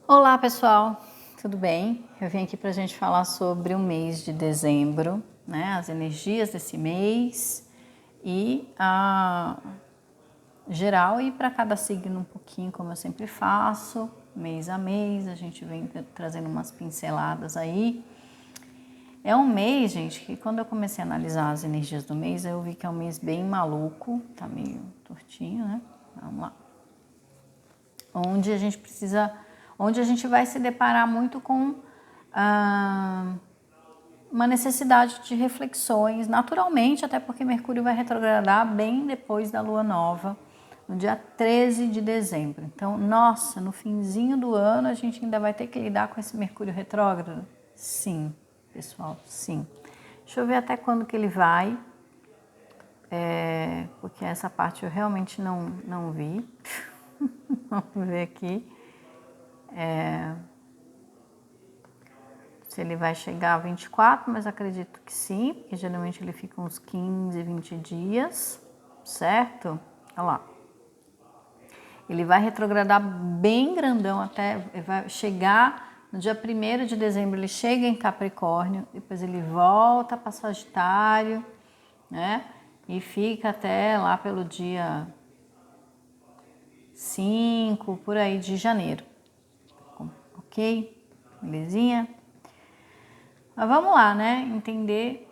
Olá pessoal, tudo bem? Eu vim aqui para a gente falar sobre o mês de dezembro, né? As energias desse mês e a geral e para cada signo um pouquinho, como eu sempre faço, mês a mês, a gente vem trazendo umas pinceladas aí. É um mês, gente, que quando eu comecei a analisar as energias do mês, eu vi que é um mês bem maluco, tá meio tortinho, né? Vamos lá. Onde a gente vai se deparar muito com uma necessidade de reflexões, naturalmente, até porque Mercúrio vai retrogradar bem depois da Lua Nova, no dia 13 de dezembro. Então, nossa, no finzinho do ano a gente ainda vai ter que lidar com esse Mercúrio retrógrado? Sim, pessoal, sim. Deixa eu ver até quando que ele vai, porque essa parte eu realmente não vi. Vamos ver aqui. Se ele vai chegar a 24, mas acredito que sim, porque geralmente ele fica uns 15, 20 dias, certo? Olha lá. Ele vai retrogradar bem grandão até, vai chegar no dia 1º de dezembro, ele chega em Capricórnio, depois ele volta para Sagitário, né? E fica até lá pelo dia 5, por aí de janeiro. Ok? Belezinha? Mas vamos lá, né? Entender,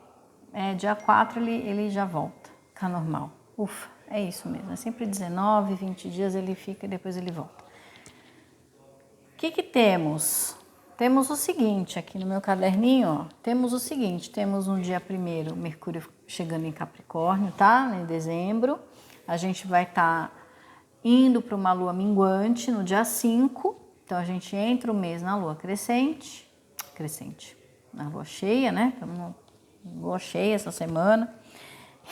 dia 4 ele já volta, fica normal. Ufa, é isso mesmo. É sempre 19, 20 dias ele fica e depois ele volta. O que temos? Temos o seguinte, aqui no meu caderninho, ó. Temos o seguinte, temos no dia 1º Mercúrio chegando em Capricórnio, tá? Em dezembro. A gente vai estar indo para uma lua minguante no dia 5. Então, a gente entra o mês na lua crescente, na lua cheia, né? Estamos na lua cheia essa semana.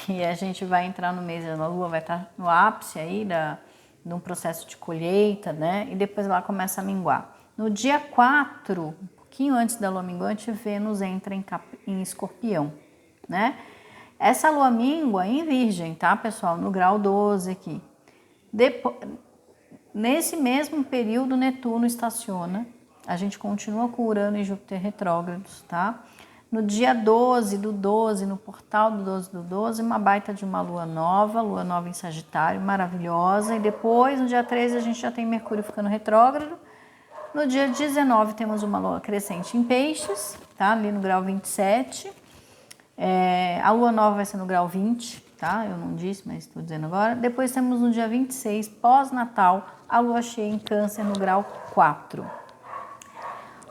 E a gente vai entrar no mês, a lua vai estar no ápice aí de um processo de colheita, né? E depois ela começa a minguar. No dia 4, um pouquinho antes da lua minguante, Vênus entra em Escorpião, né? Essa lua míngua em Virgem, tá, pessoal? No grau 12 aqui. Nesse mesmo período, Netuno estaciona. A gente continua com Urano e Júpiter retrógrados, tá? No dia 12 do 12, no portal do 12 do 12, uma baita de uma lua nova em Sagitário, maravilhosa. E depois, no dia 13, a gente já tem Mercúrio ficando retrógrado. No dia 19, temos uma lua crescente em Peixes, tá? Ali no grau 27. A lua nova vai ser no grau 20, tá? Eu não disse, mas estou dizendo agora. Depois temos no dia 26, pós-natal, a lua cheia em Câncer no grau 4.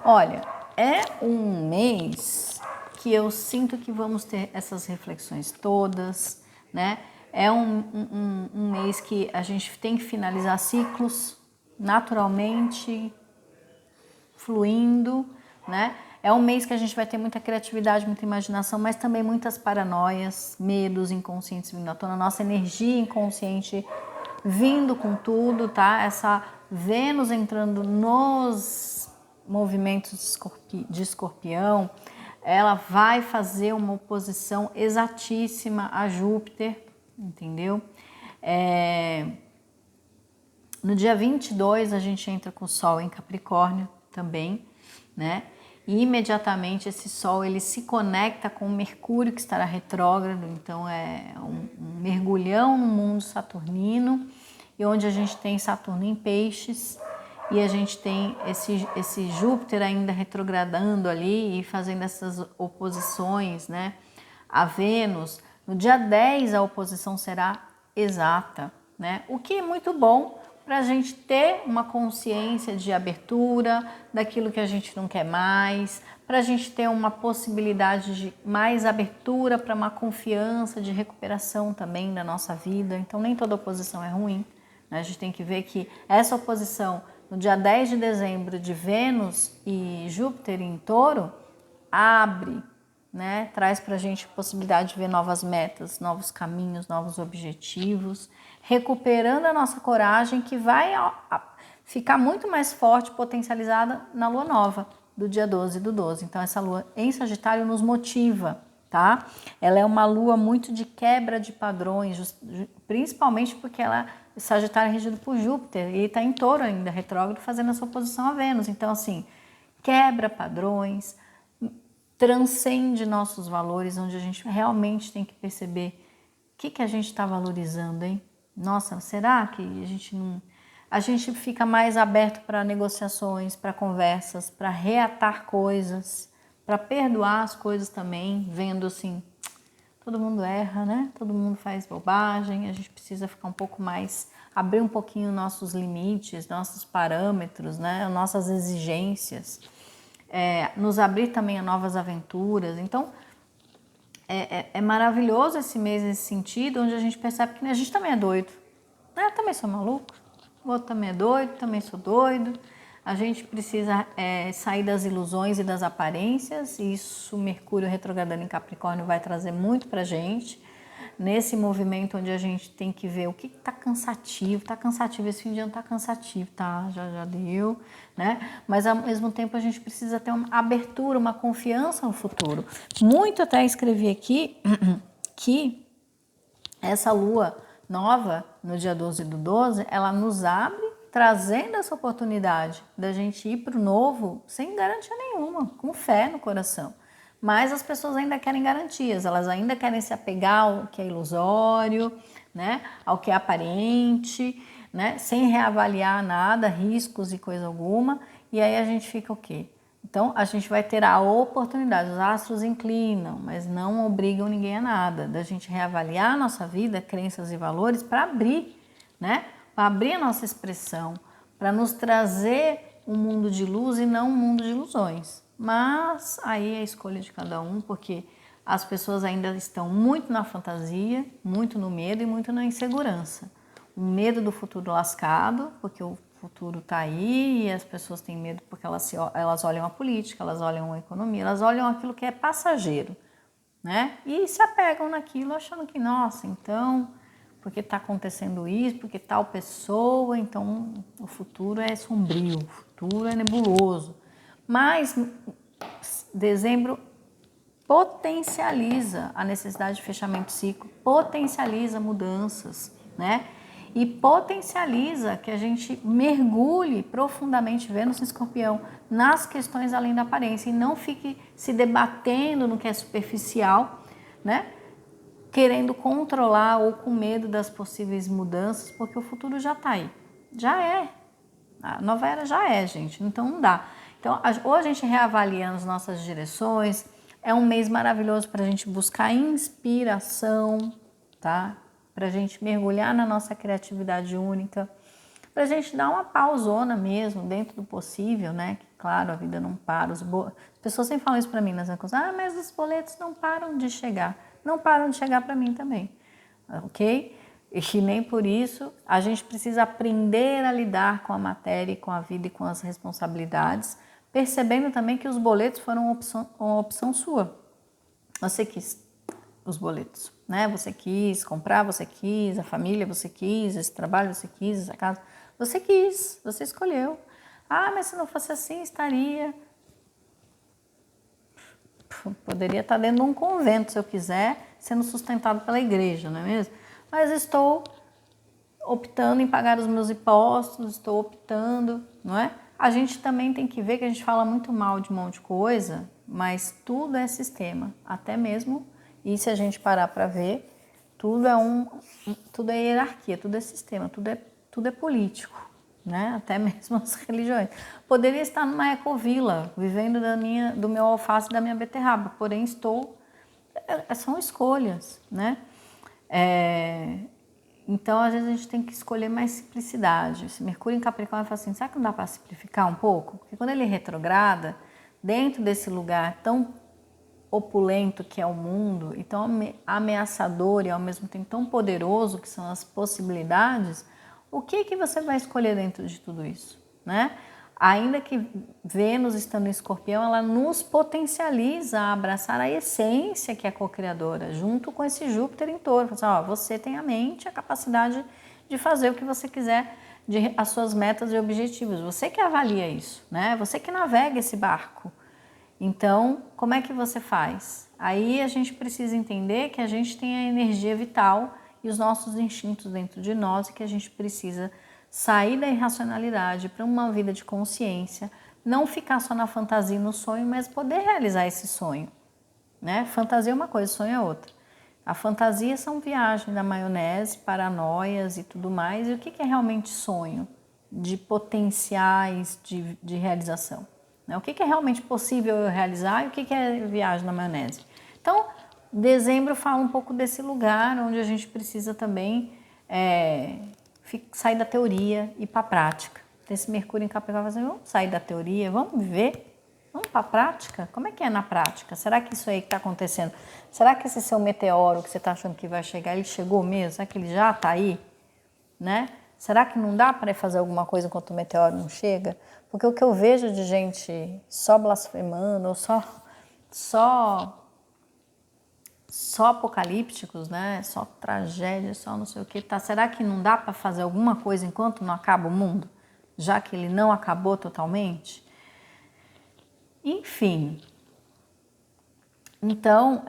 Olha, é um mês que eu sinto que vamos ter essas reflexões todas, né? É um mês que a gente tem que finalizar ciclos naturalmente, fluindo, né? É um mês que a gente vai ter muita criatividade, muita imaginação, mas também muitas paranoias, medos inconscientes vindo à tona, nossa energia inconsciente vindo com tudo, tá? Essa Vênus entrando nos movimentos de Escorpião, ela vai fazer uma oposição exatíssima a Júpiter, entendeu? No dia 22 a gente entra com o Sol em Capricórnio também, né? E imediatamente esse Sol ele se conecta com o Mercúrio que estará retrógrado, então é um mergulhão no mundo saturnino, e onde a gente tem Saturno em Peixes e a gente tem esse Júpiter ainda retrogradando ali e fazendo essas oposições, né? A Vênus. No dia 10 a oposição será exata, né? O que é muito bom para a gente ter uma consciência de abertura daquilo que a gente não quer mais, para a gente ter uma possibilidade de mais abertura para uma confiança de recuperação também da nossa vida. Então, nem toda oposição é ruim, né? A gente tem que ver que essa oposição no dia 10 de dezembro de Vênus e Júpiter em Touro abre, né? Traz para a gente a possibilidade de ver novas metas, novos caminhos, novos objetivos, recuperando a nossa coragem, que vai ficar muito mais forte, potencializada na lua nova do dia 12 do 12. Então essa lua em Sagitário nos motiva, tá? Ela é uma lua muito de quebra de padrões, principalmente porque ela Sagitário é regido por Júpiter, e ele está em Touro ainda, retrógrado, fazendo a sua oposição a Vênus. Então, assim, quebra padrões, transcende nossos valores, onde a gente realmente tem que perceber o que a gente está valorizando, hein? Nossa, será que a gente não... A gente fica mais aberto para negociações, para conversas, para reatar coisas, para perdoar as coisas também, vendo assim, todo mundo erra, né? Todo mundo faz bobagem, a gente precisa ficar um pouco mais, abrir um pouquinho nossos limites, nossos parâmetros, né? Nossas exigências, nos abrir também a novas aventuras. Então, é maravilhoso esse mês nesse sentido, onde a gente percebe que a gente também é doido. Eu também sou maluco, o outro também é doido, também sou doido. A gente precisa sair das ilusões e das aparências, e isso Mercúrio retrogradando em Capricórnio vai trazer muito pra gente, nesse movimento onde a gente tem que ver o que tá cansativo, esse fim de ano tá cansativo, tá, já deu, né? Mas ao mesmo tempo a gente precisa ter uma abertura, uma confiança no futuro. Muito até escrevi aqui que essa lua nova, no dia 12/12, ela nos abre, trazendo essa oportunidade da gente ir para o novo sem garantia nenhuma, com fé no coração. Mas as pessoas ainda querem garantias, elas ainda querem se apegar ao que é ilusório, né, ao que é aparente, né, sem reavaliar nada, riscos e coisa alguma, e aí a gente fica o quê? Então, a gente vai ter a oportunidade, os astros inclinam, mas não obrigam ninguém a nada, da gente reavaliar a nossa vida, crenças e valores para abrir, né? Para abrir a nossa expressão, para nos trazer um mundo de luz e não um mundo de ilusões. Mas aí é a escolha de cada um, porque as pessoas ainda estão muito na fantasia, muito no medo e muito na insegurança. O medo do futuro lascado, porque o futuro está aí e as pessoas têm medo porque elas olham a política, elas olham a economia, elas olham aquilo que é passageiro, né? E se apegam naquilo achando que, nossa, então, porque está acontecendo isso, porque tal pessoa, então o futuro é sombrio, o futuro é nebuloso. Mas dezembro potencializa a necessidade de fechamento de ciclo, potencializa mudanças, né? E potencializa que a gente mergulhe profundamente, Vênus em Escorpião, nas questões além da aparência e não fique se debatendo no que é superficial, né? Querendo controlar ou com medo das possíveis mudanças, porque o futuro já está aí. Já é. A nova era já é, gente. Então não dá. Então, ou a gente reavalia as nossas direções, é um mês maravilhoso para a gente buscar inspiração, tá? Para a gente mergulhar na nossa criatividade única, para a gente dar uma pausona mesmo, dentro do possível, né? Que, claro, a vida não para. As pessoas sempre falam isso para mim nas coisas. Ah, mas os boletos não param de chegar. Não param de chegar para mim também, ok? E nem por isso a gente precisa aprender a lidar com a matéria, com a vida e com as responsabilidades, percebendo também que os boletos foram uma opção sua. Você quis os boletos, né? Você quis comprar, você quis, a família você quis, esse trabalho você quis, essa casa, você quis, você escolheu. Ah, mas se não fosse assim, estaria... Poderia estar dentro de um convento, se eu quiser, sendo sustentado pela igreja, não é mesmo? Mas estou optando em pagar os meus impostos, estou optando, não é? A gente também tem que ver que a gente fala muito mal de um monte de coisa, mas tudo é sistema, até mesmo, e se a gente parar para ver, tudo é hierarquia, tudo é sistema, tudo é político, né? Até mesmo as religiões. Poderia estar numa ecovila, vivendo do meu alface e da minha beterraba, porém são escolhas, né? Então, às vezes, a gente tem que escolher mais simplicidade. Esse Mercúrio em Capricórnio fala assim, será que não dá para simplificar um pouco? Porque quando ele retrograda, dentro desse lugar tão opulento que é o mundo, e tão ameaçador e ao mesmo tempo tão poderoso que são as possibilidades, o que você vai escolher dentro de tudo isso, né? Ainda que Vênus estando em Escorpião, ela nos potencializa a abraçar a essência que é co-criadora, junto com esse Júpiter em Touro. Você tem a mente, a capacidade de fazer o que você quiser, as suas metas e objetivos. Você que avalia isso, né? Você que navega esse barco. Então, como é que você faz? Aí a gente precisa entender que a gente tem a energia vital e os nossos instintos dentro de nós, e que a gente precisa sair da irracionalidade para uma vida de consciência, não ficar só na fantasia e no sonho, mas poder realizar esse sonho, né? Fantasia é uma coisa, sonho é outra. A fantasia são viagens da maionese, paranoias e tudo mais. E o que é realmente sonho? De potenciais de realização, né? O que é realmente possível eu realizar e o que é viagem na maionese? Então, dezembro fala um pouco desse lugar onde a gente precisa também sair da teoria e ir para a prática. Tem esse Mercúrio em Capricórnio, vamos sair da teoria, vamos viver, vamos para a prática? Como é que é na prática? Será que isso aí que está acontecendo, será que esse seu meteoro que você está achando que vai chegar, ele chegou mesmo? Será que ele já está aí? Né? Será que não dá para fazer alguma coisa enquanto o meteoro não chega? Porque o que eu vejo de gente só blasfemando, ou só apocalípticos, né? Só tragédia, só não sei o que, tá? Será que não dá para fazer alguma coisa enquanto não acaba o mundo? Já que ele não acabou totalmente? Enfim. Então,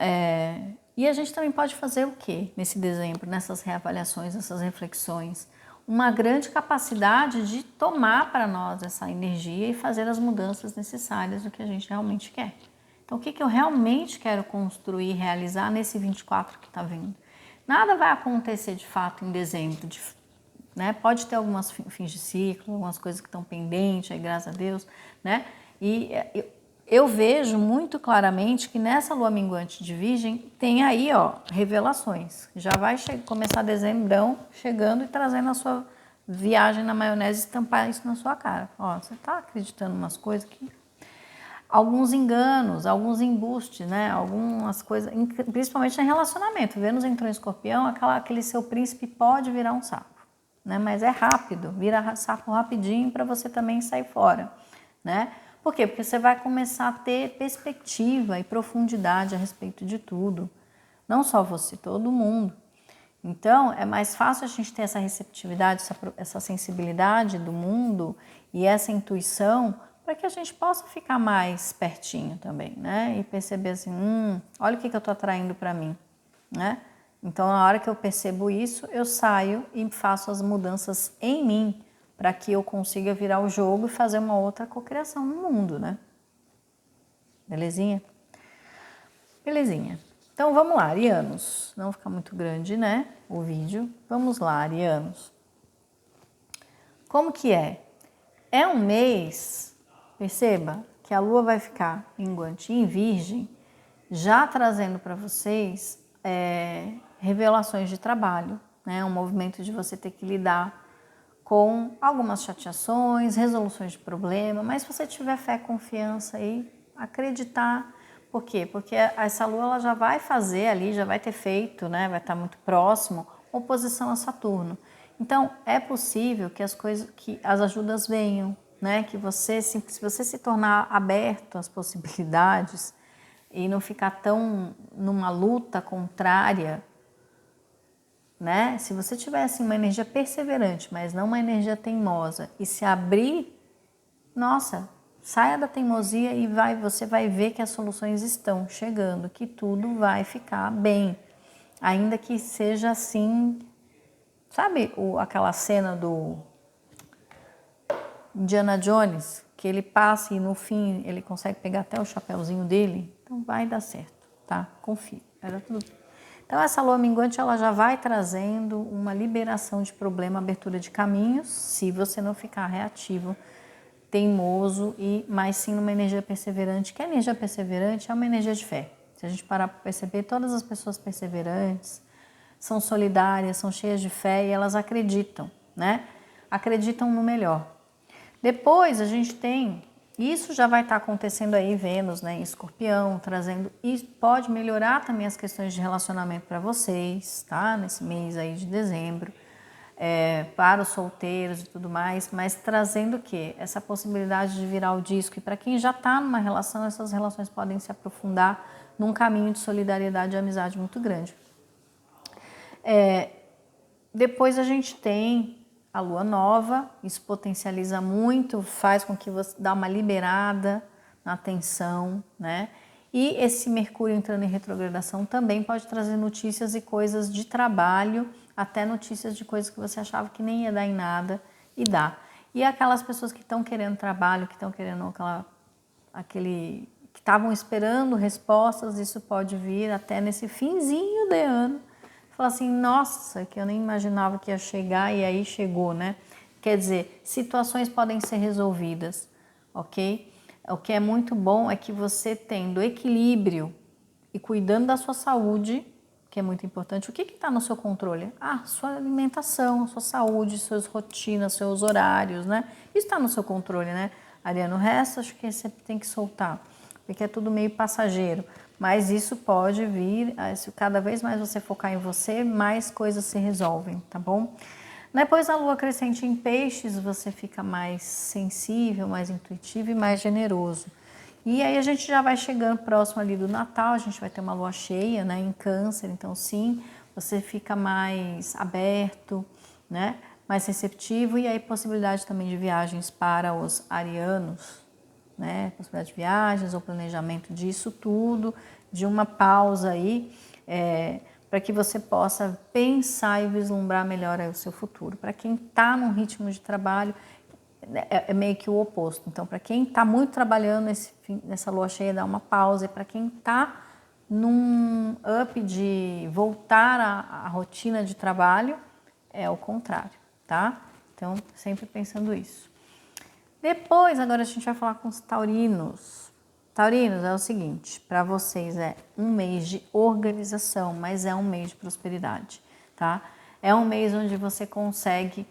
e a gente também pode fazer o quê nesse dezembro, nessas reavaliações, nessas reflexões? Uma grande capacidade de tomar para nós essa energia e fazer as mudanças necessárias do que a gente realmente quer. Então, o que eu realmente quero construir, realizar nesse 24 que está vindo? Nada vai acontecer de fato em dezembro, né? Pode ter algumas fins de ciclo, algumas coisas que estão pendentes, aí, graças a Deus, né? E eu vejo muito claramente que nessa lua minguante de Virgem tem aí, ó, revelações. Já vai começar dezembrão chegando e trazendo a sua viagem na maionese, estampar isso na sua cara. Ó, você tá acreditando em umas coisas que... Alguns enganos, alguns embustes, né? Algumas coisas, principalmente em relacionamento. Vênus entrou em Escorpião, aquele seu príncipe pode virar um sapo, né? Mas é rápido, vira sapo rapidinho para você também sair fora, né? Por quê? Porque você vai começar a ter perspectiva e profundidade a respeito de tudo. Não só você, todo mundo. Então, é mais fácil a gente ter essa receptividade, essa sensibilidade do mundo e essa intuição para que a gente possa ficar mais pertinho também, né? E perceber assim, olha o que eu estou atraindo para mim, né? Então, na hora que eu percebo isso, eu saio e faço as mudanças em mim para que eu consiga virar o jogo e fazer uma outra cocriação no mundo, né? Belezinha? Belezinha. Então, vamos lá, arianos. Não ficar muito grande, né, o vídeo. Vamos lá, arianos. Como que é? É um mês, perceba, que a lua vai ficar minguante em Virgem, já trazendo para vocês revelações de trabalho, né? Um movimento de você ter que lidar com algumas chateações, resoluções de problema, mas se você tiver fé, confiança e acreditar. Por quê? Porque essa lua ela já vai fazer ali, já vai ter feito, né? Vai estar muito próximo, oposição a Saturno. Então, é possível que as ajudas venham, né? Que você, se você se tornar aberto às possibilidades e não ficar tão numa luta contrária, né? Se você tiver assim, uma energia perseverante, mas não uma energia teimosa, e se abrir, nossa, saia da teimosia e você vai ver que as soluções estão chegando, que tudo vai ficar bem. Ainda que seja assim, sabe aquela cena do Indiana Jones, que ele passa e no fim ele consegue pegar até o chapéuzinho dele? Então vai dar certo, tá? Confia, vai dar tudo. Então essa lua minguante ela já vai trazendo uma liberação de problema, abertura de caminhos, se você não ficar reativo, teimoso, mas sim numa energia perseverante, que a energia perseverante é uma energia de fé. Se a gente parar para perceber, todas as pessoas perseverantes são solidárias, são cheias de fé e elas acreditam, né? Acreditam no melhor. Depois a gente tem, isso já vai estar acontecendo aí, Vênus, né, em Escorpião, trazendo, e pode melhorar também as questões de relacionamento para vocês, tá? Nesse mês aí de dezembro. Para os solteiros e tudo mais, mas trazendo o quê? Essa possibilidade de virar o disco. E para quem já está numa relação, essas relações podem se aprofundar num caminho de solidariedade e amizade muito grande. Depois a gente tem a lua nova, isso potencializa muito, faz com que você dá uma liberada na tensão, né? E esse Mercúrio entrando em retrogradação também pode trazer notícias e coisas de trabalho até notícias de coisas que você achava que nem ia dar em nada e dá. E aquelas pessoas que estão querendo trabalho, que estão querendo que estavam esperando respostas, isso pode vir até nesse finzinho de ano. Falar assim, nossa, que eu nem imaginava que ia chegar e aí chegou, né? Quer dizer, situações podem ser resolvidas, ok? O que é muito bom é que você tendo equilíbrio e cuidando da sua saúde, que é muito importante, o que está no seu controle? Sua alimentação, sua saúde, suas rotinas, seus horários, né? Isso está no seu controle, né? Ariana, o resto acho que você tem que soltar, porque é tudo meio passageiro. Mas isso pode vir, se cada vez mais você focar em você, mais coisas se resolvem, tá bom? Depois da lua crescente em peixes, você fica mais sensível, mais intuitivo e mais generoso. E aí a gente já vai chegando próximo ali do Natal, a gente vai ter uma lua cheia, né, em Câncer, então sim, você fica mais aberto, né, mais receptivo, e aí possibilidade também de viagens para os arianos, né, possibilidade de viagens ou planejamento disso tudo, de uma pausa aí, para que você possa pensar e vislumbrar melhor aí o seu futuro. Para quem está num ritmo de trabalho, é meio que o oposto. Então, para quem está muito trabalhando nessa lua cheia, dá uma pausa. E para quem está num up de voltar à rotina de trabalho, é o contrário, tá? Então, sempre pensando isso. Depois, agora a gente vai falar com os taurinos. Taurinos, é o seguinte, para vocês é um mês de organização, mas é um mês de prosperidade, tá? É um mês onde você consegue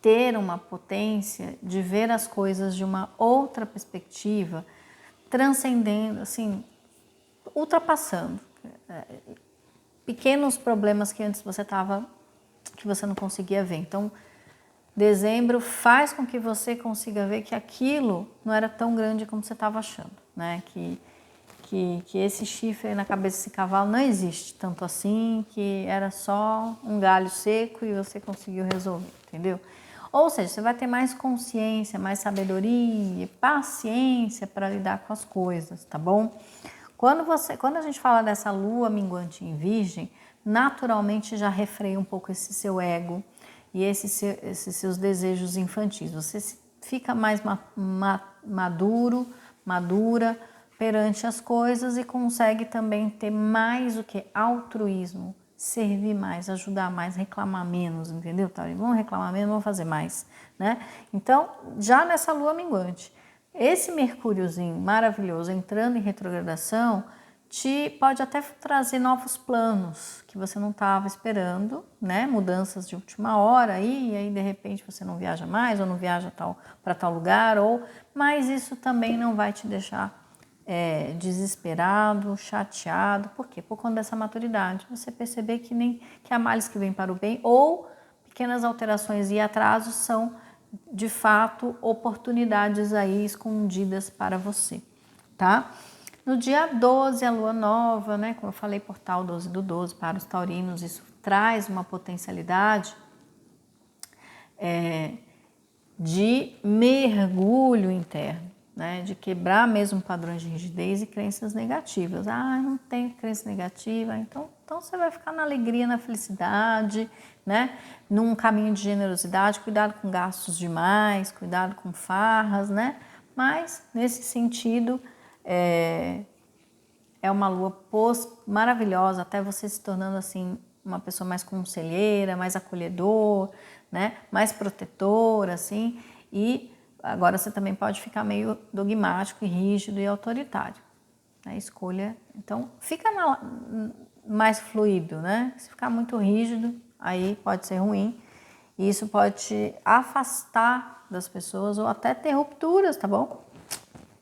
ter uma potência de ver as coisas de uma outra perspectiva, transcendendo, assim, ultrapassando pequenos problemas que antes que você não conseguia ver. Então, dezembro faz com que você consiga ver que aquilo não era tão grande como você estava achando, né? Que esse chifre na cabeça desse cavalo não existe tanto assim, que era só um galho seco e você conseguiu resolver, entendeu? Ou seja, você vai ter mais consciência, mais sabedoria, paciência para lidar com as coisas, tá bom? Quando a gente fala dessa lua minguante em Virgem, naturalmente já refreia um pouco esse seu ego e esses seus desejos infantis. Você fica mais madura perante as coisas e consegue também ter mais o que? Altruísmo. Servir mais, ajudar mais, reclamar menos, entendeu, Tauri? Vamos reclamar menos, vamos fazer mais, né? Então, já nessa lua minguante, esse Mercúriozinho maravilhoso entrando em retrogradação pode até trazer novos planos que você não estava esperando, né? Mudanças de última hora e aí de repente você não viaja mais ou não viaja para tal lugar, mas isso também não vai te deixar desesperado, chateado. Por quê? Por conta dessa maturidade. Você perceber que há males que vêm para o bem ou pequenas alterações e atrasos são, de fato, oportunidades aí escondidas para você, tá? No dia 12, a lua nova, né? Como eu falei, portal 12 do 12 para os taurinos, isso traz uma potencialidade de mergulho interno, né? De quebrar mesmo padrões de rigidez e crenças negativas. Não tenho crença negativa, então você vai ficar na alegria, na felicidade, né? Num caminho de generosidade, cuidado com gastos demais, cuidado com farras, né? Mas, nesse sentido, é uma lua maravilhosa, até você se tornando assim uma pessoa mais conselheira, mais acolhedor, né? Mais protetora, assim. E agora você também pode ficar meio dogmático e rígido e autoritário. A escolha, então, fica mais fluido, né? Se ficar muito rígido, aí pode ser ruim. E isso pode te afastar das pessoas ou até ter rupturas, tá bom?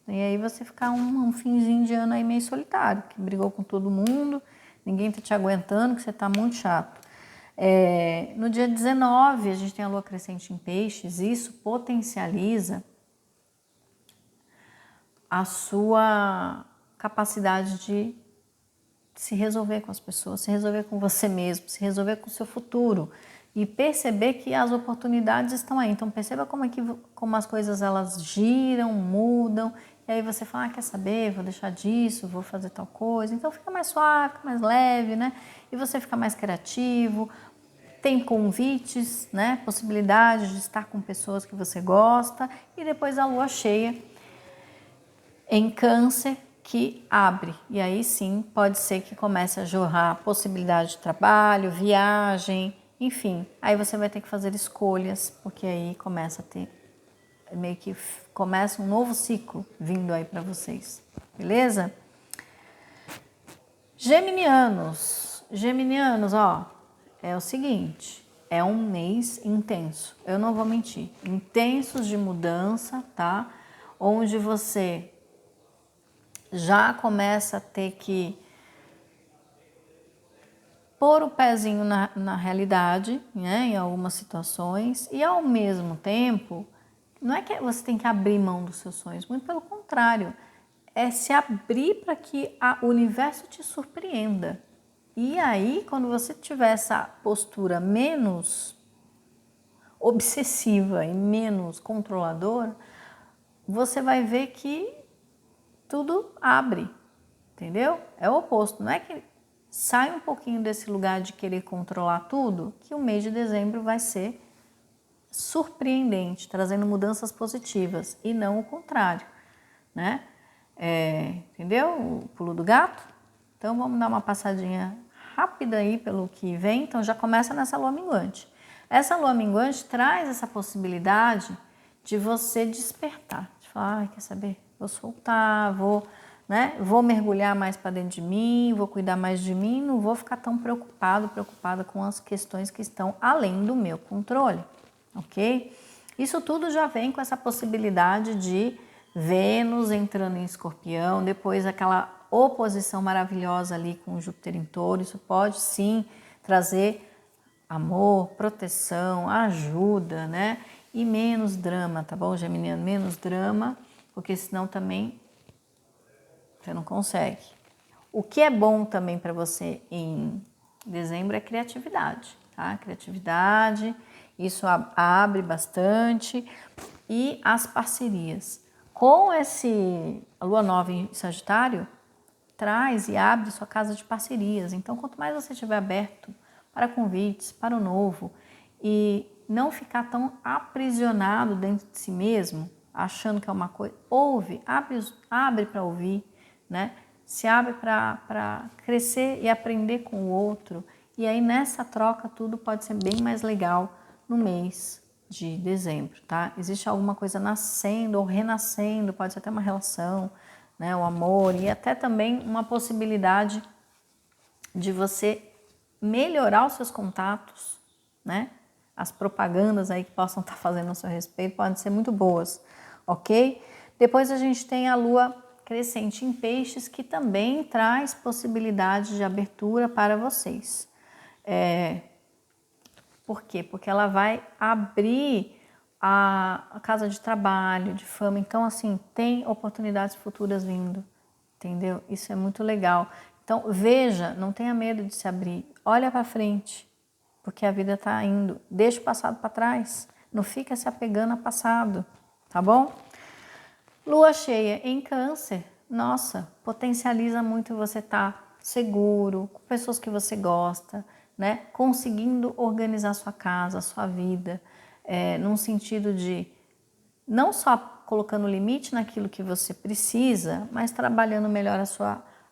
E aí você ficar um finzinho de ano aí meio solitário, que brigou com todo mundo, ninguém tá te aguentando, que você tá muito chato. No dia 19, a gente tem a lua crescente em peixes, isso potencializa a sua capacidade de se resolver com as pessoas, se resolver com você mesmo, se resolver com o seu futuro. e perceber que as oportunidades estão aí. Então perceba como as coisas elas giram, mudam, e aí você fala, quer saber, vou deixar disso, vou fazer tal coisa. Então fica mais suave, fica mais leve, né? E você fica mais criativo. Tem convites, né? Possibilidade de estar com pessoas que você gosta, e depois a lua cheia em Câncer que abre, e aí sim pode ser que comece a jorrar possibilidade de trabalho, viagem, enfim, aí você vai ter que fazer escolhas, porque aí começa a ter, meio que começa um novo ciclo vindo aí para vocês, beleza? Geminianos, ó, é o seguinte, é um mês intenso, eu não vou mentir, intensos de mudança, tá? Onde você já começa a ter que pôr o pezinho na realidade, né, em algumas situações, e ao mesmo tempo, não é que você tem que abrir mão dos seus sonhos, muito pelo contrário, é se abrir para que o universo te surpreenda. E aí, quando você tiver essa postura menos obsessiva e menos controladora, você vai ver que tudo abre, entendeu? É o oposto, não é que sai um pouquinho desse lugar de querer controlar tudo, que o mês de dezembro vai ser surpreendente, trazendo mudanças positivas e não o contrário, né? Entendeu? O pulo do gato? Então vamos dar uma passadinha rápida aí pelo que vem. Então já começa nessa lua minguante. Essa lua minguante traz essa possibilidade de você despertar, de falar, quer saber? Vou soltar, vou mergulhar mais para dentro de mim, vou cuidar mais de mim, não vou ficar tão preocupada com as questões que estão além do meu controle, ok? Isso tudo já vem com essa possibilidade de Vênus entrando em Escorpião, depois aquela oposição maravilhosa ali com Júpiter em Touro, isso pode sim trazer amor, proteção, ajuda, né? E menos drama, tá bom, Geminiano? Menos drama, porque senão também você não consegue. O que é bom também para você em dezembro é criatividade, tá? Criatividade, isso abre bastante, e as parcerias. Com a lua nova em Sagitário, traz e abre sua casa de parcerias. Então, quanto mais você estiver aberto para convites, para o novo, e não ficar tão aprisionado dentro de si mesmo, achando que é uma coisa, abre para ouvir, né? Se abre para crescer e aprender com o outro. E aí nessa troca tudo pode ser bem mais legal no mês de dezembro, tá? Existe alguma coisa nascendo ou renascendo, pode ser até uma relação, né? O amor, e até também uma possibilidade de você melhorar os seus contatos, né? As propagandas aí que possam estar fazendo a seu respeito podem ser muito boas, ok? Depois a gente tem a lua crescente em Peixes, que também traz possibilidade de abertura para vocês. Por quê? Porque ela vai abrir a casa de trabalho, de fama. Então, assim, tem oportunidades futuras vindo, entendeu? Isso é muito legal. Então, veja, não tenha medo de se abrir. Olha para frente, porque a vida está indo. Deixa o passado para trás. Não fica se apegando ao passado, tá bom? Lua cheia em Câncer, nossa, potencializa muito você estar seguro, com pessoas que você gosta, né? Conseguindo organizar sua casa, sua vida, num sentido de não só colocando limite naquilo que você precisa, mas trabalhando melhor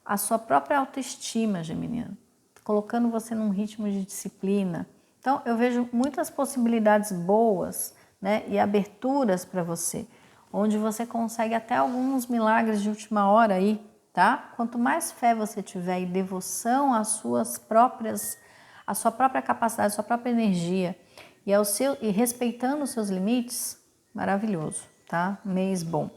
a sua própria autoestima, geminiano, colocando você num ritmo de disciplina. Então, eu vejo muitas possibilidades boas, né, e aberturas para você, onde você consegue até alguns milagres de última hora aí, tá? Quanto mais fé você tiver e devoção às suas próprias, à sua própria capacidade, à sua própria energia e respeitando os seus limites, maravilhoso, tá? Mês bom.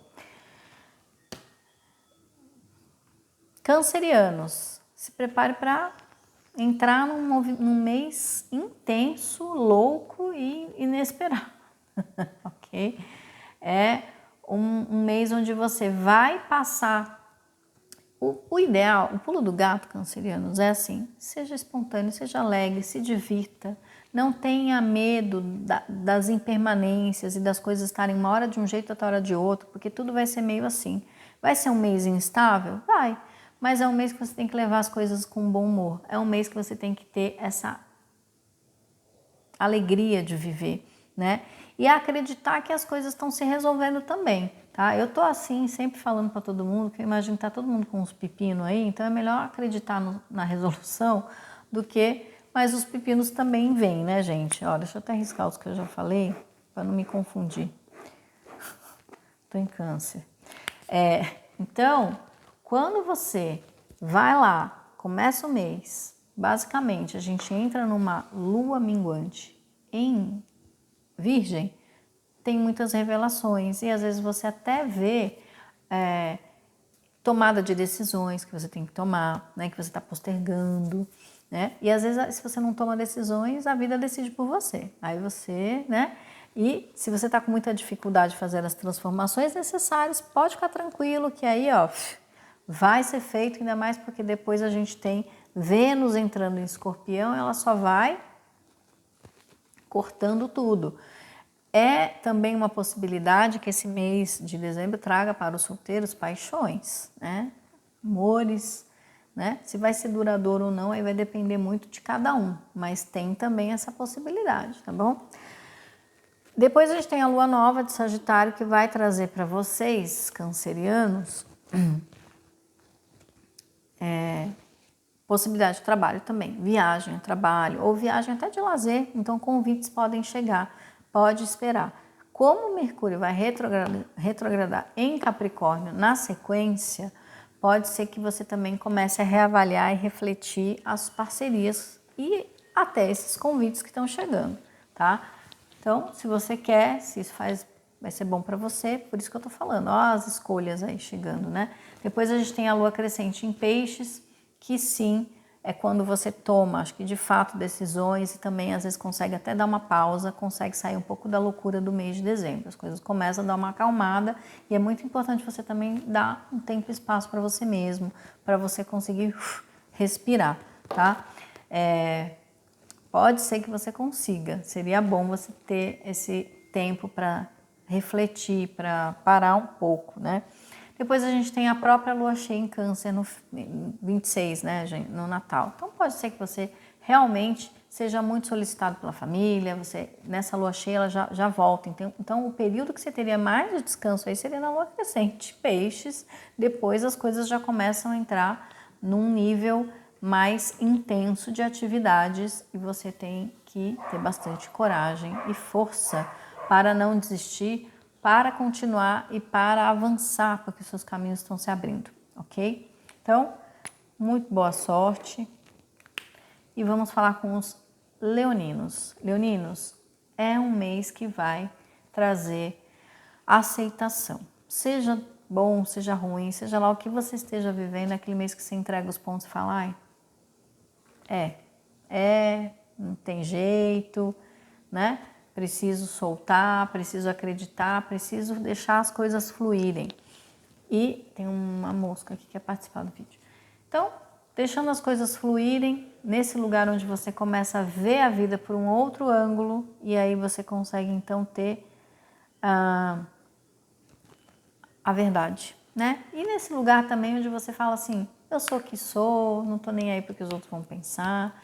Cancerianos, se prepare para entrar num mês intenso, louco e inesperado, ok? É um mês onde você vai passar o ideal, o pulo do gato, cancerianos, é assim, seja espontâneo, seja alegre, se divirta, Não tenha medo das impermanências e das coisas estarem uma hora de um jeito, outra hora de outro, porque tudo vai ser meio assim. Vai ser um mês instável? Vai. Mas é um mês que você tem que levar as coisas com bom humor. É um mês que você tem que ter essa alegria de viver, né? E acreditar que as coisas estão se resolvendo também, tá? Eu tô assim, sempre falando para todo mundo, que eu imagino que tá todo mundo com uns pepinos aí, então é melhor acreditar na resolução do que... Mas os pepinos também vêm, né, gente? Ó, deixa eu até riscar os que eu já falei, para não me confundir. Tô em câncer. Então, quando você vai lá, começa o mês, basicamente a gente entra numa lua minguante em Virgem, tem muitas revelações e às vezes você até vê tomada de decisões que você tem que tomar, né, que você está postergando, né? E às vezes se você não toma decisões, a vida decide por você. Aí você, né? E se você está com muita dificuldade de fazer as transformações necessárias, pode ficar tranquilo que aí, ó, vai ser feito, ainda mais porque depois a gente tem Vênus entrando em Escorpião, ela só vai cortando tudo. É também uma possibilidade que esse mês de dezembro traga para os solteiros paixões, né? Amores, né? Se vai ser duradouro ou não, aí vai depender muito de cada um, mas tem também essa possibilidade, tá bom? Depois a gente tem a lua nova de Sagitário que vai trazer para vocês, cancerianos, possibilidade de trabalho também, viagem, trabalho ou viagem até de lazer, então convites podem chegar, pode esperar. Como o Mercúrio vai retrogradar em Capricórnio na sequência, pode ser que você também comece a reavaliar e refletir as parcerias e até esses convites que estão chegando, tá? Então, se você quer, se isso vai ser bom para você, por isso que eu tô falando, ó, as escolhas aí chegando, né? Depois a gente tem a lua crescente em Peixes, que sim, é quando você toma, acho que de fato, decisões e também às vezes consegue até dar uma pausa, consegue sair um pouco da loucura do mês de dezembro. As coisas começam a dar uma acalmada e é muito importante você também dar um tempo e espaço para você mesmo, para você conseguir respirar, tá? Pode ser que você consiga, seria bom você ter esse tempo para refletir, para parar um pouco, né? Depois a gente tem a própria lua cheia em Câncer no 26, né, gente, no Natal. Então pode ser que você realmente seja muito solicitado pela família, você nessa lua cheia ela já volta. Então o período que você teria mais de descanso aí seria na lua crescente, Peixes. Depois as coisas já começam a entrar num nível mais intenso de atividades e você tem que ter bastante coragem e força para não desistir, para continuar e para avançar, porque os seus caminhos estão se abrindo, ok? Então, muito boa sorte. E vamos falar com os leoninos. Leoninos, é um mês que vai trazer aceitação. Seja bom, seja ruim, seja lá o que você esteja vivendo, é aquele mês que você entrega os pontos e fala, não tem jeito, né? Preciso soltar, preciso acreditar, preciso deixar as coisas fluírem. E tem uma mosca aqui que quer participar do vídeo. Então, deixando as coisas fluírem, nesse lugar onde você começa a ver a vida por um outro ângulo, e aí você consegue então ter a verdade, né? E nesse lugar também onde você fala assim, eu sou o que sou, não tô nem aí porque os outros vão pensar,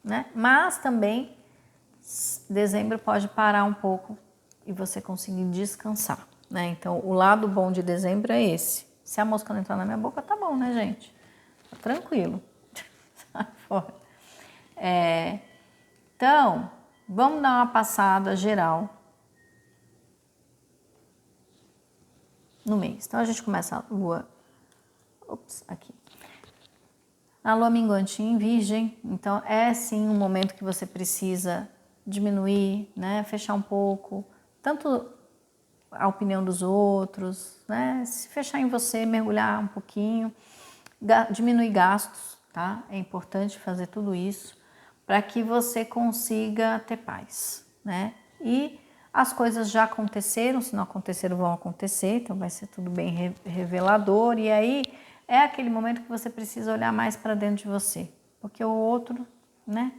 né? Mas também dezembro pode parar um pouco e você conseguir descansar, né? Então, o lado bom de dezembro é esse. Se a mosca não entrar na minha boca, tá bom, né, gente? Tá tranquilo. Sai fora. Então, vamos dar uma passada geral no mês. Então, a gente começa a lua... aqui. A lua minguante em Virgem, então é sim um momento que você precisa diminuir, né, fechar um pouco, tanto a opinião dos outros, né, se fechar em você, mergulhar um pouquinho, diminuir gastos, tá? É importante fazer tudo isso para que você consiga ter paz, né? E as coisas já aconteceram, se não aconteceram, vão acontecer, então vai ser tudo bem revelador, e aí é aquele momento que você precisa olhar mais para dentro de você, porque o outro, né?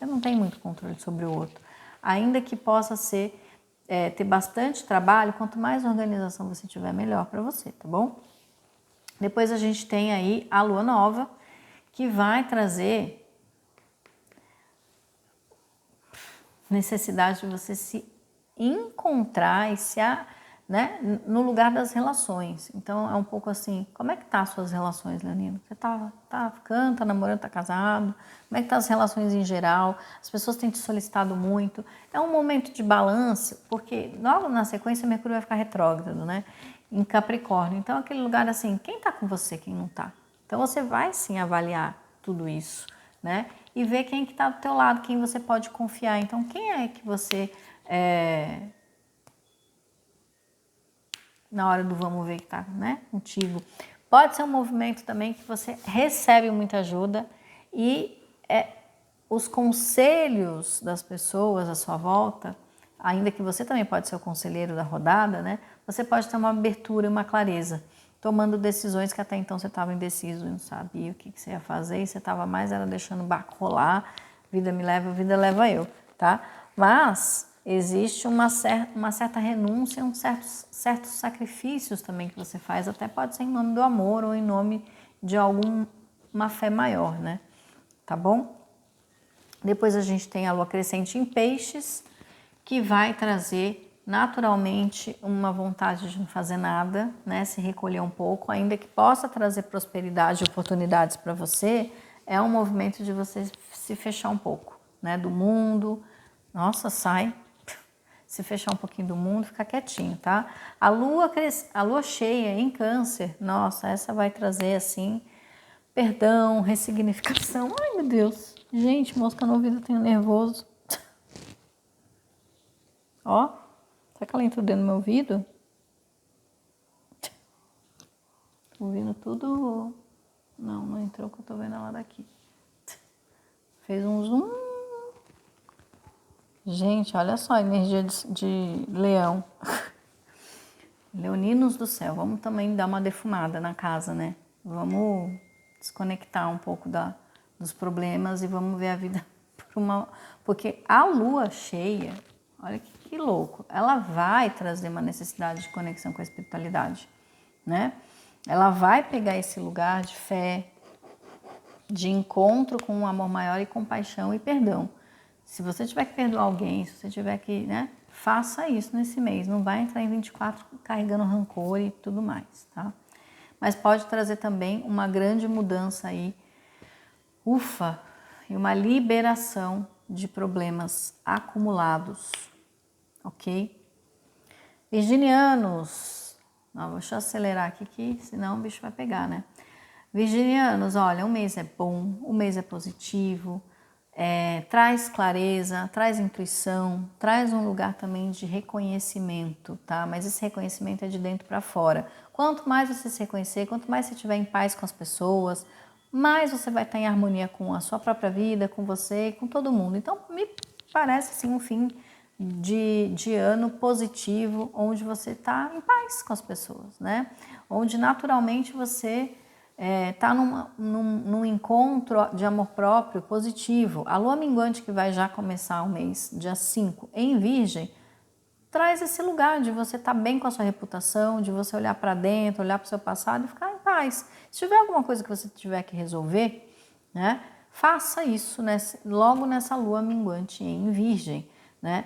Você não tem muito controle sobre o outro. Ainda que possa ser, ter bastante trabalho, quanto mais organização você tiver, melhor para você, tá bom? Depois a gente tem aí a lua nova, que vai trazer necessidade de você se encontrar e né, no lugar das relações. Então é um pouco assim, como é que tá as suas relações, Leonino? Você tá ficando, tá namorando, tá casado? Como é que tá as relações em geral? As pessoas têm te solicitado muito. É um momento de balanço, porque logo na sequência Mercúrio vai ficar retrógrado, né? Em Capricórnio. Então aquele lugar assim, quem tá com você, quem não tá? Então você vai sim avaliar tudo isso, né? E ver quem que tá do teu lado, quem você pode confiar. Então quem é que você na hora do vamos ver que tá, né, contigo. Pode ser um movimento também que você recebe muita ajuda e os conselhos das pessoas à sua volta, ainda que você também pode ser o conselheiro da rodada, né, você pode ter uma abertura e uma clareza, tomando decisões que até então você estava indeciso e não sabia o que você ia fazer e você estava mais era deixando o barco rolar, vida me leva, vida leva eu, tá? Mas existe uma certa renúncia, certos sacrifícios também que você faz, até pode ser em nome do amor ou em nome de alguma fé maior, né? Tá bom? Depois a gente tem a lua crescente em peixes, que vai trazer naturalmente uma vontade de não fazer nada, né? Se recolher um pouco, ainda que possa trazer prosperidade e oportunidades para você, é um movimento de você se fechar um pouco, né? Do mundo, nossa, sai, se fechar um pouquinho do mundo, ficar quietinho, tá? A lua cheia em Câncer, nossa, essa vai trazer assim perdão, ressignificação. Ai, meu Deus. Gente, mosca no ouvido, eu tenho nervoso. Ó, será que ela entrou dentro do meu ouvido? Tô ouvindo tudo. Não, não entrou, que eu tô vendo ela daqui. Fez um zoom. Gente, olha só a energia de leão. Leoninos do céu, vamos também dar uma defumada na casa, né? Vamos desconectar um pouco dos problemas e vamos ver a vida por uma... Porque a lua cheia, olha que louco, ela vai trazer uma necessidade de conexão com a espiritualidade, né? Ela vai pegar esse lugar de fé, de encontro com um amor maior e compaixão e perdão. Se você tiver que perdoar alguém, se você tiver que, né? Faça isso nesse mês, não vai entrar em 24 carregando rancor e tudo mais, tá? Mas pode trazer também uma grande mudança aí, ufa, e uma liberação de problemas acumulados, ok? Virginianos, deixa eu acelerar aqui que senão o bicho vai pegar, né? Virginianos, olha, o mês é bom, o mês é positivo, traz clareza, traz intuição, traz um lugar também de reconhecimento, tá? Mas esse reconhecimento é de dentro para fora. Quanto mais você se reconhecer, quanto mais você estiver em paz com as pessoas, mais você vai estar em harmonia com a sua própria vida, com você, com todo mundo. Então, me parece assim um fim de ano positivo, onde você está em paz com as pessoas, né? Onde naturalmente você está num encontro de amor próprio positivo. A lua minguante, que vai já começar o mês, dia 5, em Virgem, traz esse lugar de você estar bem com a sua reputação, de você olhar para dentro, olhar para o seu passado e ficar em paz. Se tiver alguma coisa que você tiver que resolver, né, faça isso logo nessa lua minguante em Virgem, né?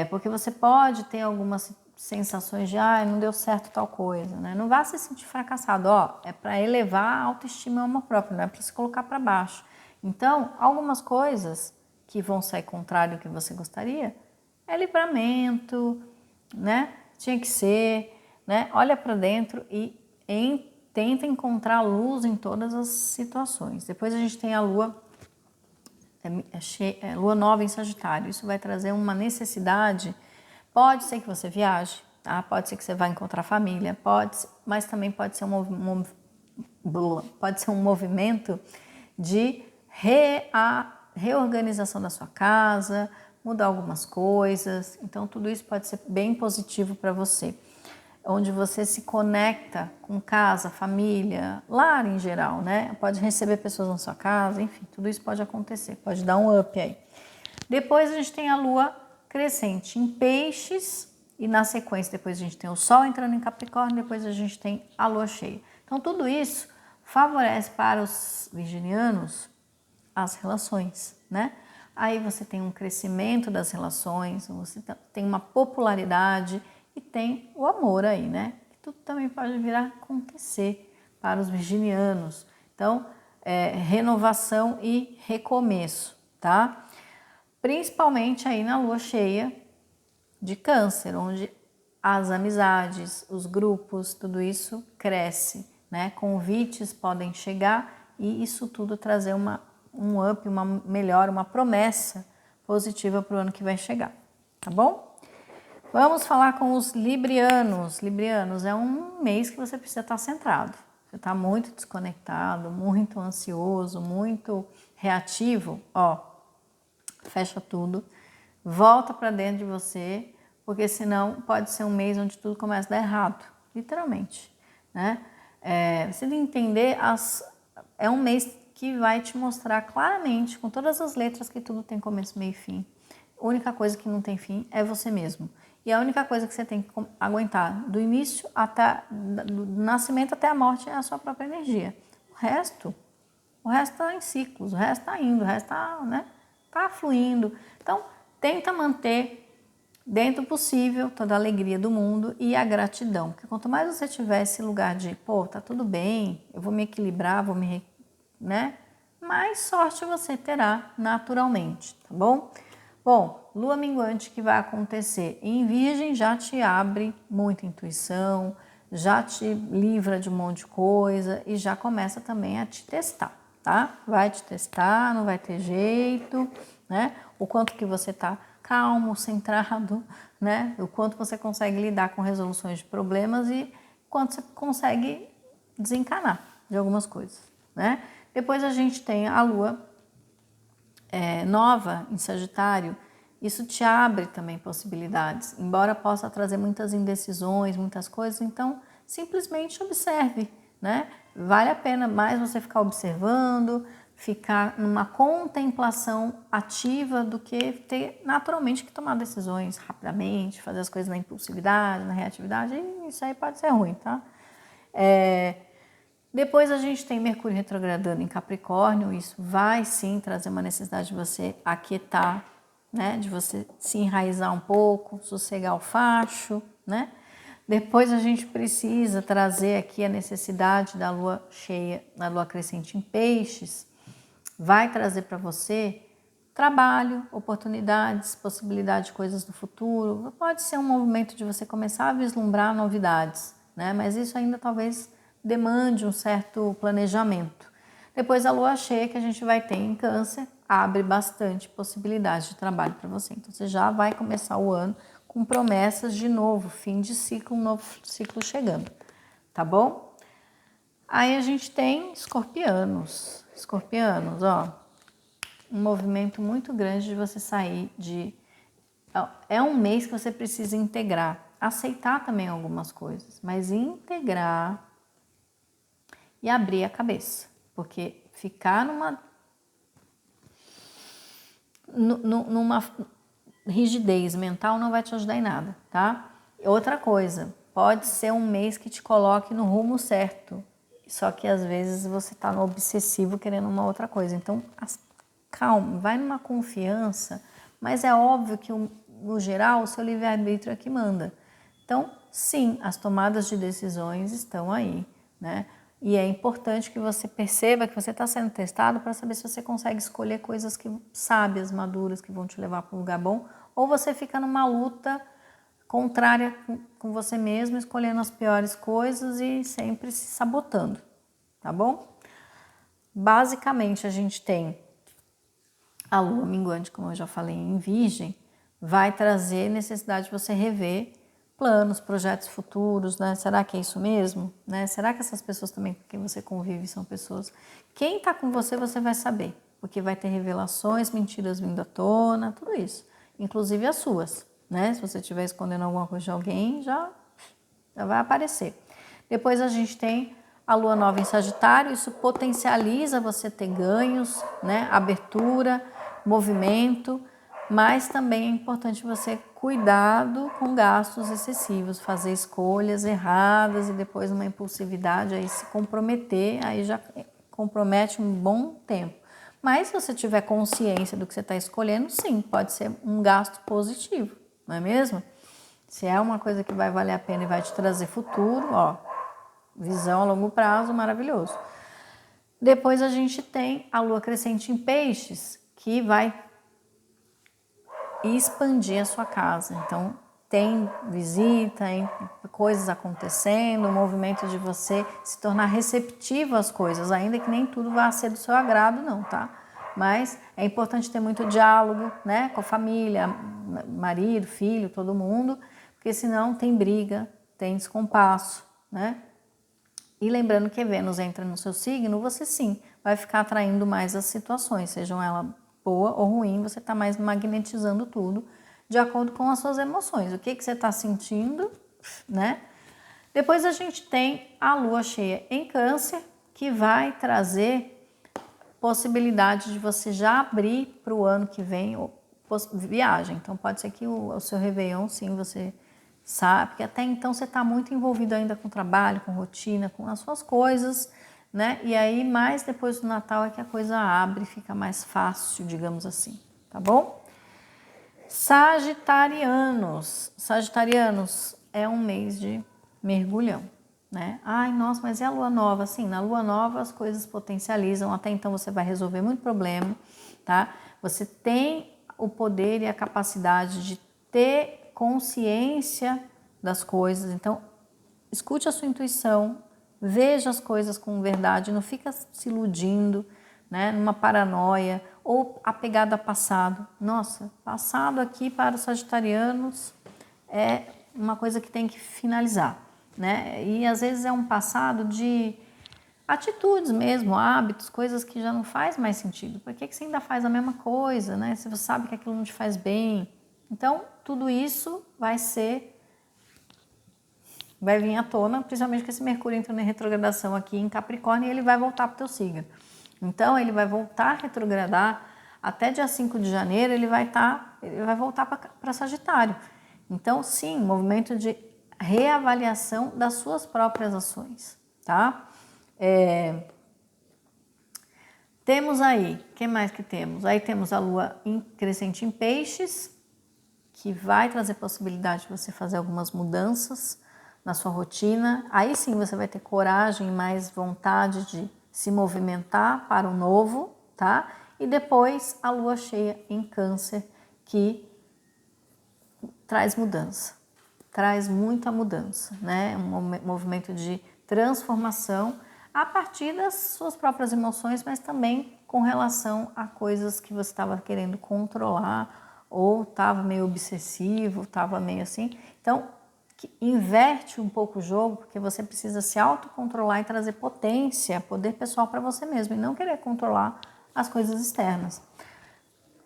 Porque você pode ter algumas sensações de não deu certo tal coisa, né? Não vá se sentir fracassado, é para elevar a autoestima e o amor próprio, não é para se colocar para baixo. Então, algumas coisas que vão sair contrário ao que você gostaria, é livramento, né? Tinha que ser, né? Olha para dentro e tenta encontrar luz em todas as situações. Depois a gente tem a lua lua nova em Sagitário. Isso vai trazer uma necessidade. Pode ser que você viaje, tá? Pode ser que você vá encontrar família, mas também pode ser um movimento de reorganização da sua casa, mudar algumas coisas. Então, tudo isso pode ser bem positivo para você. onde você se conecta com casa, família, lar em geral, né? Pode receber pessoas na sua casa, enfim, tudo isso pode acontecer, pode dar um up aí. Depois a gente tem a lua crescente em peixes e na sequência depois a gente tem o sol entrando em Capricórnio, depois a gente tem a lua cheia. Então tudo isso favorece para os virginianos as relações, né? Aí você tem um crescimento das relações, você tem uma popularidade e tem o amor aí, né? Que tudo também pode vir a acontecer para os virginianos. Então, renovação e recomeço, tá? Principalmente aí na lua cheia de Câncer, onde as amizades, os grupos, tudo isso cresce, né? Convites podem chegar e isso tudo trazer um up, uma melhora, uma promessa positiva para o ano que vai chegar, tá bom? Vamos falar com os librianos. Librianos é um mês que você precisa estar centrado. Você está muito desconectado, muito ansioso, muito reativo, ó, fecha tudo, volta para dentro de você, porque senão pode ser um mês onde tudo começa a dar errado, literalmente, né? Você tem que entender, é um mês que vai te mostrar claramente, com todas as letras, que tudo tem começo, meio e fim. A única coisa que não tem fim é você mesmo. E a única coisa que você tem que aguentar do início até do nascimento até a morte é a sua própria energia. O resto está em ciclos, o resto está indo, o resto está, né, tá fluindo. Então, tenta manter dentro do possível toda a alegria do mundo e a gratidão. Porque quanto mais você tiver esse lugar de, pô, tá tudo bem, eu vou me equilibrar, né? Mais sorte você terá naturalmente, tá bom? Bom, lua minguante que vai acontecer em Virgem já te abre muita intuição, já te livra de um monte de coisa e já começa também a te testar, tá? Vai te testar, não vai ter jeito, né? O quanto que você tá calmo, centrado, né? O quanto você consegue lidar com resoluções de problemas e quanto você consegue desencanar de algumas coisas, né? Depois a gente tem a lua nova em Sagitário. Isso te abre também possibilidades, embora possa trazer muitas indecisões, muitas coisas, então simplesmente observe, né? Vale a pena mais você ficar observando, ficar numa contemplação ativa do que ter naturalmente que tomar decisões rapidamente, fazer as coisas na impulsividade, na reatividade, e isso aí pode ser ruim, tá? Depois a gente tem Mercúrio retrogradando em Capricórnio, isso vai sim trazer uma necessidade de você aquietar, né? De você se enraizar um pouco, sossegar o facho, né? Depois a gente precisa trazer aqui a necessidade da lua cheia, da lua crescente em Peixes, vai trazer para você trabalho, oportunidades, possibilidade de coisas do futuro. Pode ser um movimento de você começar a vislumbrar novidades, né? Mas isso ainda talvez demande um certo planejamento. Depois a lua cheia que a gente vai ter em Câncer abre bastante possibilidade de trabalho para você. Então você já vai começar o ano com promessas de novo, fim de ciclo, um novo ciclo chegando, tá bom? Aí a gente tem escorpianos. Escorpianos, ó, um movimento muito grande de você sair de... É um mês que você precisa integrar, aceitar também algumas coisas, mas integrar e abrir a cabeça, porque ficar numa rigidez mental não vai te ajudar em nada, tá? Outra coisa, pode ser um mês que te coloque no rumo certo, só que às vezes você tá no obsessivo querendo uma outra coisa. Então, calma, vai numa confiança, mas é óbvio que no geral o seu livre-arbítrio é que manda. Então, sim, as tomadas de decisões estão aí, né? E é importante que você perceba que você está sendo testado para saber se você consegue escolher coisas sábias, maduras, que vão te levar para um lugar bom, ou você fica numa luta contrária com você mesmo, escolhendo as piores coisas e sempre se sabotando, tá bom? Basicamente, a gente tem a lua minguante, como eu já falei, em Virgem, vai trazer necessidade de você rever planos, projetos futuros, né? Será que é isso mesmo? Né? Será que essas pessoas também com quem você convive são pessoas... Quem está com você, você vai saber, porque vai ter revelações, mentiras vindo à tona, tudo isso. Inclusive as suas, né? Se você estiver escondendo alguma coisa de alguém, já já vai aparecer. Depois a gente tem a lua nova em Sagitário, isso potencializa você ter ganhos, né? Abertura, movimento, mas também é importante você cuidado com gastos excessivos, fazer escolhas erradas e depois uma impulsividade, aí se comprometer, aí já compromete um bom tempo. Mas se você tiver consciência do que você está escolhendo, sim, pode ser um gasto positivo, não é mesmo? Se é uma coisa que vai valer a pena e vai te trazer futuro, ó, visão a longo prazo, maravilhoso. Depois a gente tem a lua crescente em Peixes, que vai expandir a sua casa. Então, tem visita, tem coisas acontecendo, o movimento de você se tornar receptivo às coisas, ainda que nem tudo vá ser do seu agrado, não, tá? Mas é importante ter muito diálogo, né, com a família, marido, filho, todo mundo, porque senão tem briga, tem descompasso, né? E lembrando que Vênus entra no seu signo, você sim vai ficar atraindo mais as situações, sejam elas boa ou ruim, você está mais magnetizando tudo de acordo com as suas emoções. O que você está sentindo, né? Depois a gente tem a lua cheia em Câncer, que vai trazer possibilidade de você já abrir para o ano que vem viagem. Então pode ser que o seu Réveillon, sim, você sabe, porque até então você está muito envolvido ainda com trabalho, com rotina, com as suas coisas, né? E aí, mais depois do Natal é que a coisa abre, fica mais fácil, digamos assim, tá bom? Sagitarianos. Sagitarianos é um mês de mergulhão, né? Ai, nossa, mas é a lua nova? Sim, na lua nova as coisas potencializam, até então você vai resolver muito problema, tá? Você tem o poder e a capacidade de ter consciência das coisas, então escute a sua intuição, veja as coisas com verdade, não fica se iludindo, né, numa paranoia ou apegado a passado. Nossa, passado aqui para os sagitarianos é uma coisa que tem que finalizar, né? E às vezes é um passado de atitudes mesmo, hábitos, coisas que já não faz mais sentido. Por que você ainda faz a mesma coisa, né? Se você sabe que aquilo não te faz bem. Então, tudo isso vai vir à tona, principalmente que esse Mercúrio entra em retrogradação aqui em Capricórnio e ele vai voltar para o teu signo. Então, ele vai voltar a retrogradar até dia 5 de janeiro, ele vai voltar para Sagitário. Então, sim, movimento de reavaliação das suas próprias ações, tá? Temos aí, o que mais que temos? Aí temos a lua crescente em Peixes, que vai trazer possibilidade de você fazer algumas mudanças na sua rotina. Aí sim você vai ter coragem e mais vontade de se movimentar para o novo, tá? E depois a lua cheia em Câncer, que traz mudança, traz muita mudança, né? Um movimento de transformação a partir das suas próprias emoções, mas também com relação a coisas que você estava querendo controlar ou estava meio obsessivo, estava meio assim. Então, inverte um pouco o jogo, porque você precisa se autocontrolar e trazer potência, poder pessoal para você mesmo, e não querer controlar as coisas externas.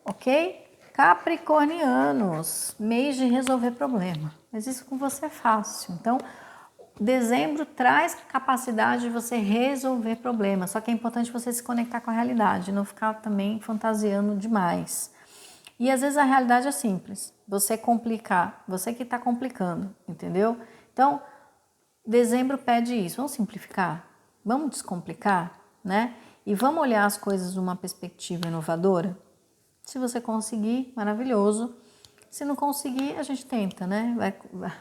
Ok? Capricornianos, mês de resolver problema. Mas isso com você é fácil. Então, dezembro traz capacidade de você resolver problemas. Só que é importante você se conectar com a realidade, não ficar também fantasiando demais. E às vezes a realidade é simples. Você complicar, você que está complicando, entendeu? Então, dezembro pede isso. Vamos simplificar? Vamos descomplicar, né? E vamos olhar as coisas de uma perspectiva inovadora? Se você conseguir, maravilhoso. Se não conseguir, a gente tenta, né?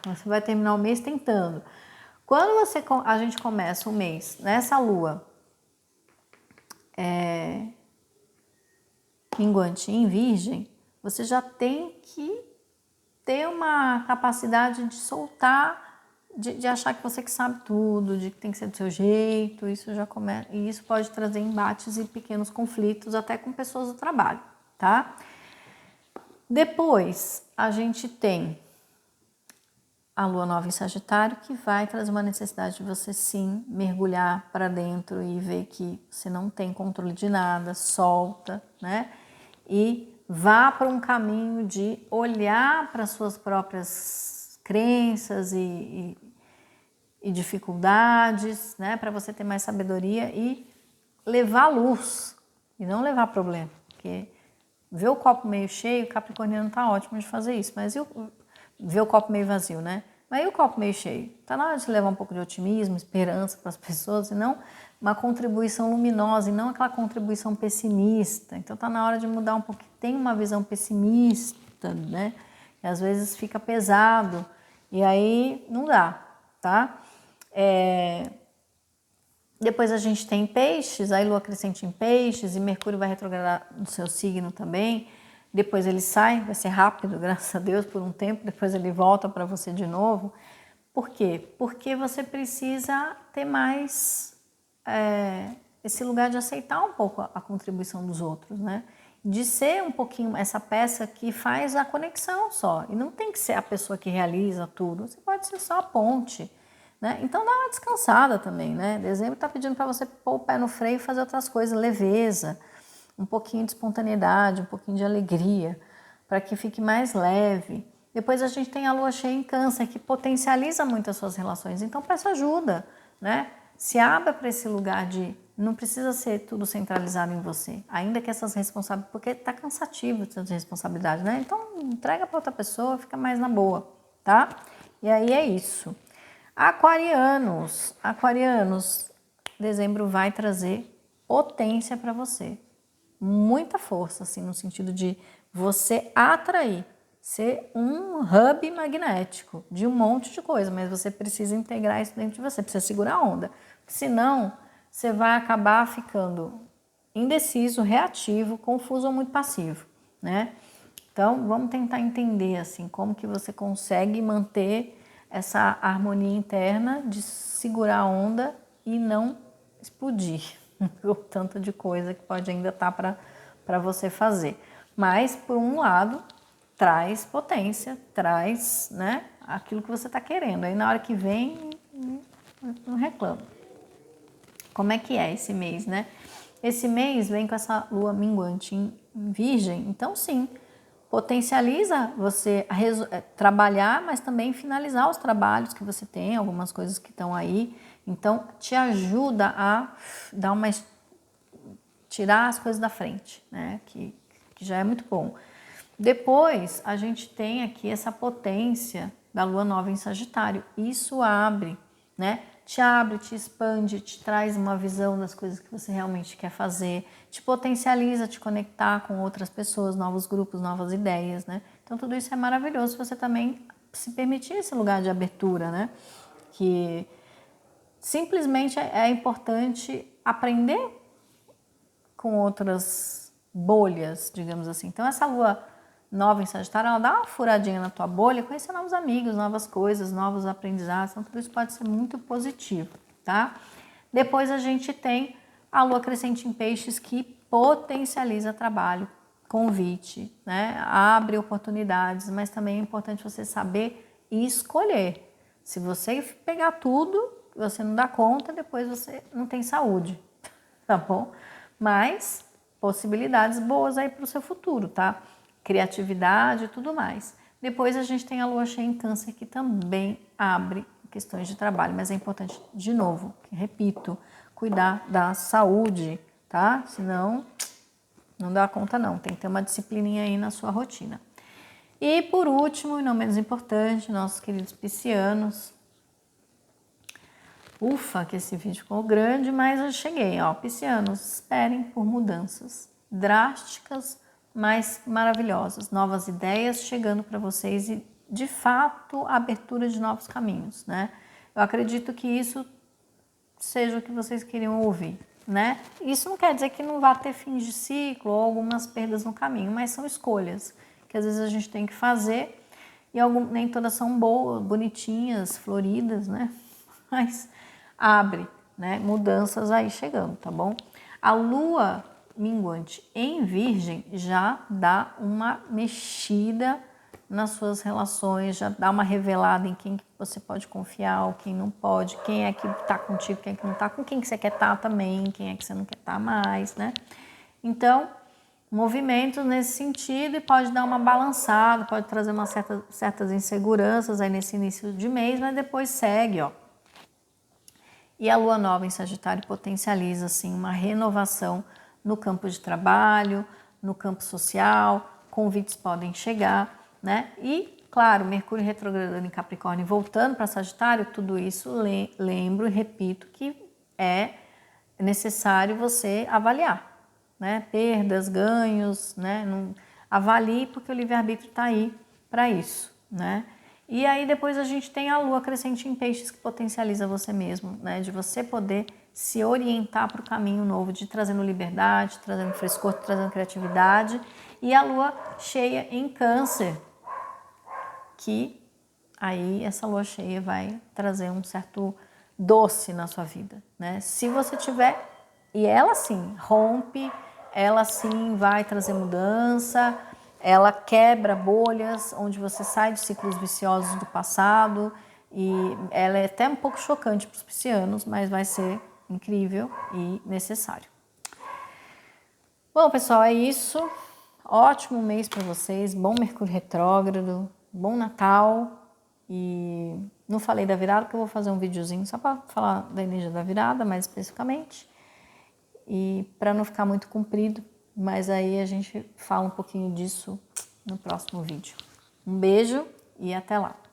Você vai terminar o mês tentando. Quando a gente começa o mês nessa lua minguante em Virgem, você já tem que ter uma capacidade de soltar, de achar que você que sabe tudo, de que tem que ser do seu jeito. Isso já começa, e isso pode trazer embates e pequenos conflitos até com pessoas do trabalho, tá? Depois a gente tem a lua nova em Sagitário, que vai trazer uma necessidade de você sim mergulhar para dentro e ver que você não tem controle de nada, solta, né? E vá para um caminho de olhar para suas próprias crenças e e dificuldades, né? Para você ter mais sabedoria e levar luz e não levar problema. Porque ver o copo meio cheio, o capricorniano tá ótimo de fazer isso, mas ver o copo meio vazio, né? Mas e o copo meio cheio? Tá na hora de levar um pouco de otimismo, esperança para as pessoas, e não uma contribuição luminosa, e não aquela contribuição pessimista. Então tá na hora de mudar um pouco. Tem uma visão pessimista, né? E às vezes fica pesado, e aí não dá, tá? Depois a gente tem peixes, aí lua crescente em peixes, e Mercúrio vai retrogradar no seu signo também. Depois ele sai, vai ser rápido, graças a Deus, por um tempo, depois ele volta para você de novo. Por quê? Porque você precisa ter mais esse lugar de aceitar um pouco a contribuição dos outros, né? De ser um pouquinho essa peça que faz a conexão só. E não tem que ser a pessoa que realiza tudo, você pode ser só a ponte, né? Então dá uma descansada também, né? Dezembro está pedindo para você pôr o pé no freio e fazer outras coisas, leveza, um pouquinho de espontaneidade, um pouquinho de alegria, para que fique mais leve. Depois a gente tem a lua cheia em Câncer, que potencializa muito as suas relações. Então peça ajuda, né? Se abra para esse lugar de não precisa ser tudo centralizado em você, ainda que essas responsabilidades, porque está cansativo essas responsabilidades, né? Então entrega para outra pessoa, fica mais na boa, tá? E aí é isso. Aquarianos, dezembro vai trazer potência para você, muita força, assim, no sentido de você atrair, ser um hub magnético de um monte de coisa, mas você precisa integrar isso dentro de você, precisa segurar a onda, senão você vai acabar ficando indeciso, reativo, confuso ou muito passivo, né? Então, vamos tentar entender, assim, como que você consegue manter essa harmonia interna de segurar a onda e não explodir o tanto de coisa que pode ainda estar para você fazer. Mas, por um lado, traz potência, traz, né, aquilo que você está querendo. Aí, na hora que vem, não reclama. Como é que é esse mês, né? Esse mês vem com essa lua minguante em Virgem, então sim, potencializa você trabalhar, mas também finalizar os trabalhos que você tem, algumas coisas que estão aí. Então, te ajuda a dar tirar as coisas da frente, né? Que já é muito bom. Depois, a gente tem aqui essa potência da lua nova em Sagitário. Isso abre, né? Te abre, te expande, te traz uma visão das coisas que você realmente quer fazer, te potencializa, te conectar com outras pessoas, novos grupos, novas ideias, né? Então tudo isso é maravilhoso se você também se permitir esse lugar de abertura, né? Que simplesmente é importante aprender com outras bolhas, digamos assim. Então essa lua nova em Sagitário, ela dá uma furadinha na tua bolha, conhecer novos amigos, novas coisas, novos aprendizados, então tudo isso pode ser muito positivo, tá? Depois a gente tem a lua crescente em Peixes, que potencializa trabalho, convite, né? Abre oportunidades, mas também é importante você saber escolher. Se você pegar tudo, você não dá conta, depois você não tem saúde, tá bom? Mas possibilidades boas aí para o seu futuro, tá? Criatividade e tudo mais. Depois a gente tem a lua cheia em Câncer, que também abre questões de trabalho, mas é importante, de novo, repito, cuidar da saúde, tá? Senão não dá conta não, tem que ter uma disciplininha aí na sua rotina. E por último, e não menos importante, nossos queridos piscianos. Ufa, que esse vídeo ficou grande, mas eu cheguei, ó. Piscianos, esperem por mudanças drásticas, mas maravilhosas, novas ideias chegando para vocês e, de fato, a abertura de novos caminhos, né? Eu acredito que isso seja o que vocês queriam ouvir, né? Isso não quer dizer que não vá ter fim de ciclo ou algumas perdas no caminho, mas são escolhas que às vezes a gente tem que fazer e nem todas são boas, bonitinhas, floridas, né? Mas abre, né? Mudanças aí chegando, tá bom? A lua minguante em Virgem já dá uma mexida nas suas relações, já dá uma revelada em quem que você pode confiar ou quem não pode, quem é que tá contigo, quem é que não tá, com quem que você quer estar também, quem é que você não quer estar mais, né? Então, movimentos nesse sentido e pode dar uma balançada, pode trazer certas inseguranças aí nesse início de mês, mas depois segue, ó. E a lua nova em Sagitário potencializa assim uma renovação no campo de trabalho, no campo social, convites podem chegar, né? E, claro, Mercúrio retrogradando em Capricórnio voltando para Sagitário, tudo isso lembro e repito que é necessário você avaliar, né? Perdas, ganhos, né? Não, avalie porque o livre-arbítrio está aí para isso, né? E aí depois a gente tem a lua crescente em peixes que potencializa você mesmo, né? De você poder se orientar para o caminho novo, de trazendo liberdade, trazendo frescor, trazendo criatividade. E a lua cheia em Câncer, que aí essa lua cheia vai trazer um certo doce na sua vida, né? Se você tiver, e ela sim rompe, ela sim vai trazer mudança, ela quebra bolhas onde você sai de ciclos viciosos do passado e ela é até um pouco chocante para os piscianos, mas vai ser incrível e necessário. Bom, pessoal, é isso. Ótimo mês para vocês, bom Mercúrio retrógrado, bom Natal. E não falei da virada, porque eu vou fazer um videozinho só para falar da energia da virada, mais especificamente. E para não ficar muito comprido, mas aí a gente fala um pouquinho disso no próximo vídeo. Um beijo e até lá!